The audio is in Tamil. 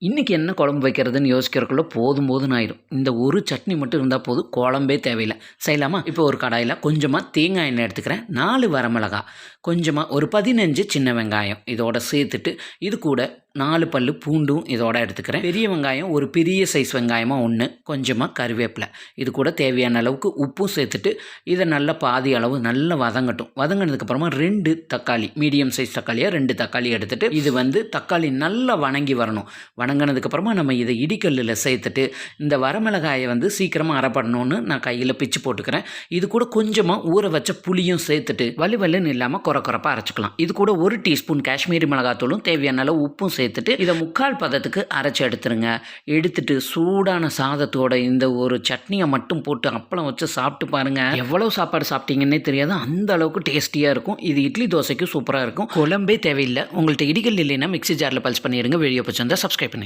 இன்றைக்கி என்ன குழம்பு வைக்கிறதுன்னு யோசிக்கிறதுக்குள்ள போதும்னு ஆயிடும். இந்த ஒரு சட்னி மட்டும் இருந்தால் போதும், குழம்பே தேவையில்லை. செய்யலாமா? இப்போ ஒரு கடாயில் கொஞ்சமாக தேங்காய் எண்ணெய் எடுத்துக்கிறேன், 4 வரமிளகா, கொஞ்சமாக ஒரு 15 சின்ன வெங்காயம் இதோட சேர்த்துட்டு, இது கூட 4 பல்லு பூண்டும் இதோட எடுத்துக்கிறேன். பெரிய வெங்காயம் ஒரு பெரிய சைஸ் வெங்காயமாக 1, கொஞ்சமாக கருவேப்பிலை, இது கூட தேவையான அளவுக்கு உப்பும் சேர்த்துட்டு இதை நல்லா பாதி அளவு நல்லா வதங்கட்டும். வதங்கினதுக்கப்புறமா 2 தக்காளி, மீடியம் சைஸ் தக்காளியாக 2 தக்காளி எடுத்துகிட்டு, இது தக்காளி நல்லா வணங்கி வரணும். வணங்கினதுக்கப்புறமா நம்ம இதை இடிக்கல்லில் சேர்த்துட்டு இந்த வரமிளகாயை சீக்கிரமாக அரைப்படணும்னு நான் கையில் பிச்சு போட்டுக்கிறேன். இது கூட கொஞ்சமாக ஊற வச்ச புளியும் சேர்த்துட்டு வலுவலுன்னு இல்லாமல் குறப்பாக அரைச்சிக்கலாம். இது கூட 1 டீஸ்பூன் காஷ்மீரி மிளகாத்தூளும் தேவையான அளவு உப்பும் சேர்த்துட்டு இதை 3/4 பதத்துக்கு அரைச்சி எடுத்துருங்க. எடுத்துட்டு சூடான சாதத்தோட இந்த ஒரு சட்னியை மட்டும் போட்டு அப்பளம் வச்சு சாப்பிட்டு பாருங்கள். எவ்வளோ சாப்பாடு சாப்பிட்டீங்கன்னே தெரியாது, அந்த அளவுக்கு டேஸ்டியாக இருக்கும். இது இட்லி தோசைக்கும் சூப்பராக இருக்கும். குழம்பே தேவையில்லை. உங்கள்கிட்ட இடிக்கல் இல்லைன்னா மிக்ஸி ஜாரில் பல்ஸ் பண்ணிடுங்க. வீடியோ பிடிச்சிருந்தா சப்ஸ்கிரைப் பண்ணி